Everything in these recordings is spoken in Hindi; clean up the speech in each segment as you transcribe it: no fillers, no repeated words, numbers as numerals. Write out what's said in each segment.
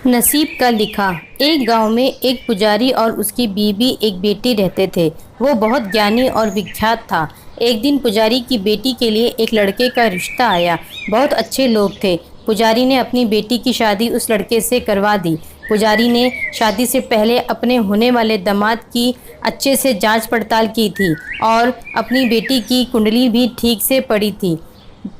नसीब का लिखा। एक गांव में एक पुजारी और उसकी बीवी एक बेटी रहते थे। वो बहुत ज्ञानी और विख्यात था। एक दिन पुजारी की बेटी के लिए एक लड़के का रिश्ता आया। बहुत अच्छे लोग थे। पुजारी ने अपनी बेटी की शादी उस लड़के से करवा दी। पुजारी ने शादी से पहले अपने होने वाले दामाद की अच्छे से जांच पड़ताल की थी और अपनी बेटी की कुंडली भी ठीक से पड़ी थी।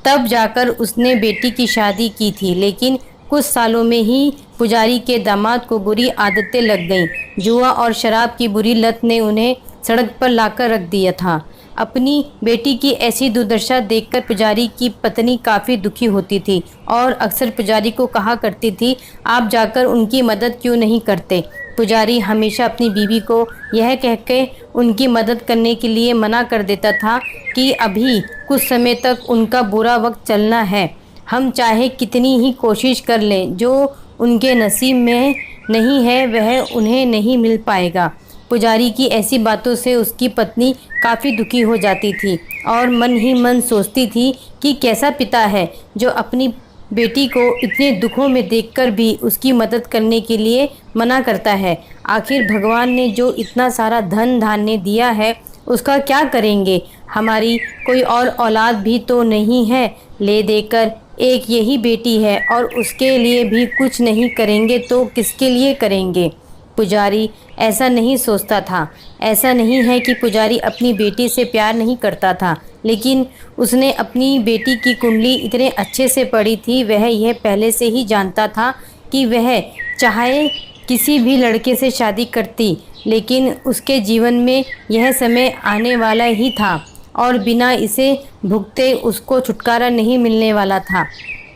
तब जाकर उसने बेटी की शादी की थी। लेकिन कुछ सालों में ही पुजारी के दामाद को बुरी आदतें लग गईं। जुआ और शराब की बुरी लत ने उन्हें सड़क पर लाकर रख दिया था। अपनी बेटी की ऐसी दुर्दशा देखकर पुजारी की पत्नी काफ़ी दुखी होती थी और अक्सर पुजारी को कहा करती थी, आप जाकर उनकी मदद क्यों नहीं करते। पुजारी हमेशा अपनी बीवी को यह कह के उनकी मदद करने के लिए मना कर देता था कि अभी कुछ समय तक उनका बुरा वक्त चलना है। हम चाहे कितनी ही कोशिश कर लें, जो उनके नसीब में नहीं है वह उन्हें नहीं मिल पाएगा। पुजारी की ऐसी बातों से उसकी पत्नी काफ़ी दुखी हो जाती थी और मन ही मन सोचती थी कि कैसा पिता है जो अपनी बेटी को इतने दुखों में देखकर भी उसकी मदद करने के लिए मना करता है। आखिर भगवान ने जो इतना सारा धन धान्य दिया है उसका क्या करेंगे। हमारी कोई और औलाद भी तो नहीं है, ले देकर एक यही बेटी है और उसके लिए भी कुछ नहीं करेंगे तो किसके लिए करेंगे। पुजारी ऐसा नहीं सोचता था। ऐसा नहीं है कि पुजारी अपनी बेटी से प्यार नहीं करता था, लेकिन उसने अपनी बेटी की कुंडली इतने अच्छे से पढ़ी थी। वह यह पहले से ही जानता था कि वह चाहे किसी भी लड़के से शादी करती, लेकिन उसके जीवन में यह समय आने वाला ही था और बिना इसे भुगते उसको छुटकारा नहीं मिलने वाला था।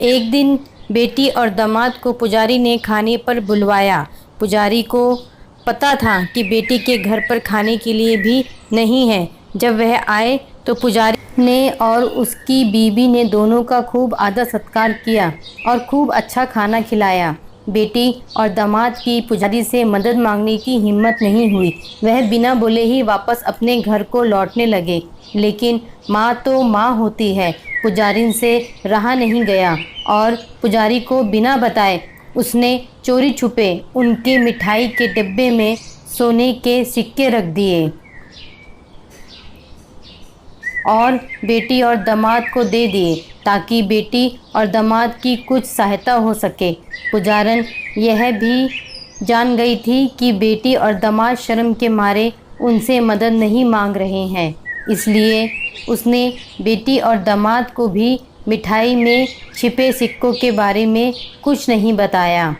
एक दिन बेटी और दामाद को पुजारी ने खाने पर बुलवाया। पुजारी को पता था कि बेटी के घर पर खाने के लिए भी नहीं है। जब वह आए तो पुजारी ने और उसकी बीवी ने दोनों का खूब आदर सत्कार किया और खूब अच्छा खाना खिलाया। बेटी और दामाद की पुजारी से मदद मांगने की हिम्मत नहीं हुई। वह बिना बोले ही वापस अपने घर को लौटने लगे। लेकिन माँ तो माँ होती है। पुजारी से रहा नहीं गया और पुजारी को बिना बताए उसने चोरी छुपे उनके मिठाई के डिब्बे में सोने के सिक्के रख दिए और बेटी और दामाद को दे दिए ताकि बेटी और दामाद की कुछ सहायता हो सके। पुजारन यह भी जान गई थी कि बेटी और दामाद शर्म के मारे उनसे मदद नहीं मांग रहे हैं, इसलिए उसने बेटी और दामाद को भी मिठाई में छिपे सिक्कों के बारे में कुछ नहीं बताया।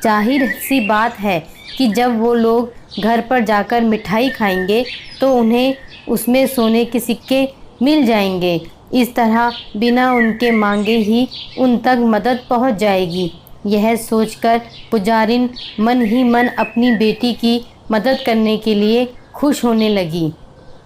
जाहिर सी बात है कि जब वो लोग घर पर जाकर मिठाई खाएंगे तो उन्हें उसमें सोने के सिक्के मिल जाएंगे। इस तरह बिना उनके मांगे ही उन तक मदद पहुंच जाएगी। यह सोचकर पुजारिन मन ही मन अपनी बेटी की मदद करने के लिए खुश होने लगी।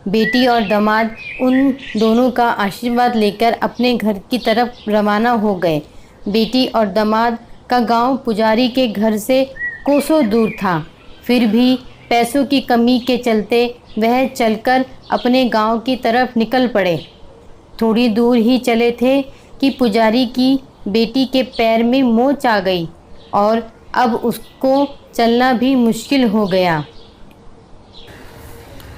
बेटी और दामाद उन दोनों का आशीर्वाद लेकर अपने घर की तरफ रवाना हो गए। बेटी और दामाद का गांव पुजारी के घर से कोसों दूर था। फिर भी पैसों की कमी के चलते वह चलकर अपने गांव की तरफ निकल पड़े। थोड़ी दूर ही चले थे कि पुजारी की बेटी के पैर में मोच आ गई और अब उसको चलना भी मुश्किल हो गया।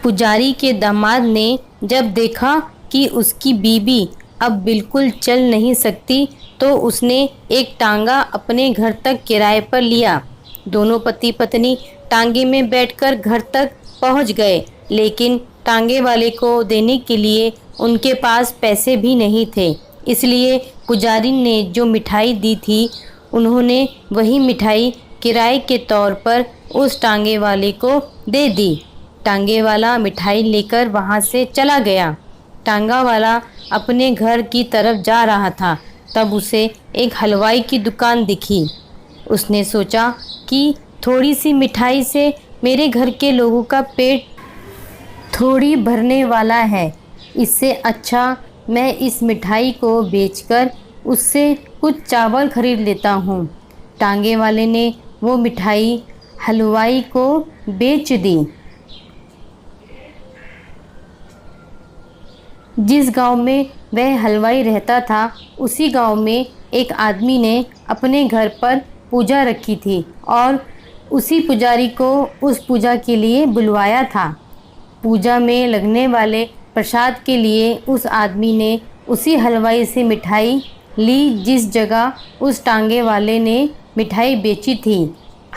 पुजारी के दामाद ने जब देखा कि उसकी बीवी अब बिल्कुल चल नहीं सकती तो उसने एक टांगा अपने घर तक किराए पर लिया। दोनों पति पत्नी टांगे में बैठकर घर तक पहुंच गए, लेकिन टांगे वाले को देने के लिए उनके पास पैसे भी नहीं थे। इसलिए पुजारी ने जो मिठाई दी थी उन्होंने वही मिठाई किराए के तौर पर उस टांगे वाले को दे दी। टांगे वाला मिठाई लेकर वहाँ से चला गया। टांगा वाला अपने घर की तरफ जा रहा था, तब उसे एक हलवाई की दुकान दिखी। उसने सोचा कि थोड़ी सी मिठाई से मेरे घर के लोगों का पेट थोड़ी भरने वाला है। इससे अच्छा मैं इस मिठाई को बेचकर उससे कुछ चावल खरीद लेता हूँ। टांगे वाले ने वो मिठाई हलवाई को बेच दी। जिस गांव में वह हलवाई रहता था, उसी गांव में एक आदमी ने अपने घर पर पूजा रखी थी और उसी पुजारी को उस पूजा के लिए बुलवाया था। पूजा में लगने वाले प्रसाद के लिए उस आदमी ने उसी हलवाई से मिठाई ली जिस जगह उस टांगे वाले ने मिठाई बेची थी।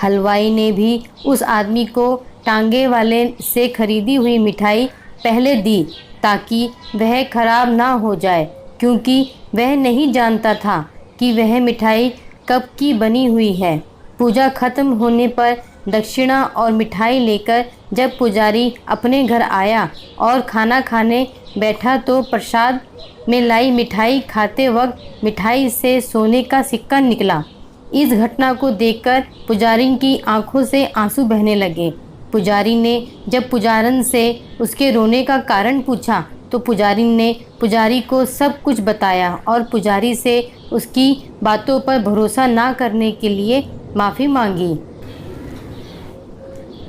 हलवाई ने भी उस आदमी को टांगे वाले से खरीदी हुई मिठाई पहले दी ताकि वह खराब ना हो जाए, क्योंकि वह नहीं जानता था कि वह मिठाई कब की बनी हुई है। पूजा खत्म होने पर दक्षिणा और मिठाई लेकर जब पुजारी अपने घर आया और खाना खाने बैठा तो प्रसाद में लाई मिठाई खाते वक्त मिठाई से सोने का सिक्का निकला। इस घटना को देखकर पुजारी की आंखों से आंसू बहने लगे। पुजारी ने जब पुजारन से उसके रोने का कारण पूछा तो पुजारी ने पुजारी को सब कुछ बताया और पुजारी से उसकी बातों पर भरोसा ना करने के लिए माफ़ी मांगी।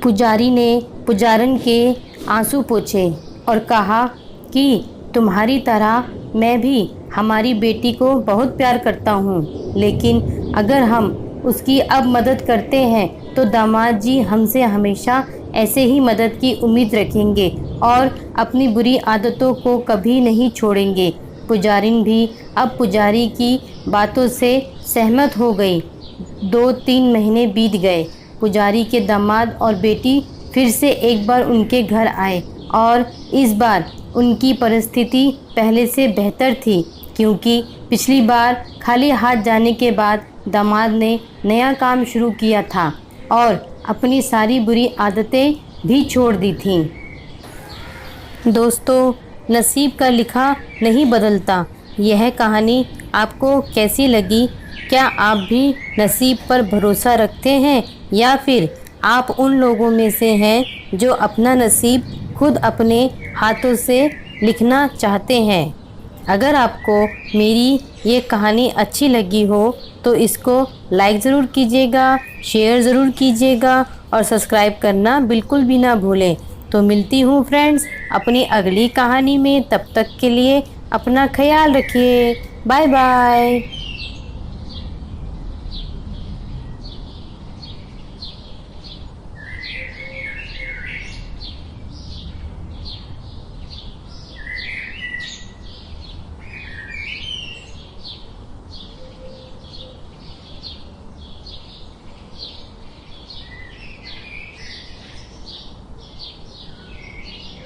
पुजारी ने पुजारन के आंसू पोंछे और कहा कि तुम्हारी तरह मैं भी हमारी बेटी को बहुत प्यार करता हूँ, लेकिन अगर हम उसकी अब मदद करते हैं तो दामाद जी हमसे हमेशा ऐसे ही मदद की उम्मीद रखेंगे और अपनी बुरी आदतों को कभी नहीं छोड़ेंगे। पुजारिन भी अब पुजारी की बातों से सहमत हो गई। 2-3 महीने बीत गए। पुजारी के दामाद और बेटी फिर से एक बार उनके घर आए और इस बार उनकी परिस्थिति पहले से बेहतर थी, क्योंकि पिछली बार खाली हाथ जाने के बाद दामाद ने नया काम शुरू किया था और अपनी सारी बुरी आदतें भी छोड़ दी थीं। दोस्तों, नसीब का लिखा नहीं बदलता। यह कहानी आपको कैसी लगी? क्या आप भी नसीब पर भरोसा रखते हैं या फिर आप उन लोगों में से हैं जो अपना नसीब खुद अपने हाथों से लिखना चाहते हैं? अगर आपको मेरी ये कहानी अच्छी लगी हो तो इसको लाइक ज़रूर कीजिएगा, शेयर ज़रूर कीजिएगा और सब्सक्राइब करना बिल्कुल भी ना भूलें। तो मिलती हूँ फ्रेंड्स अपनी अगली कहानी में। तब तक के लिए अपना ख्याल रखिए। Bye bye.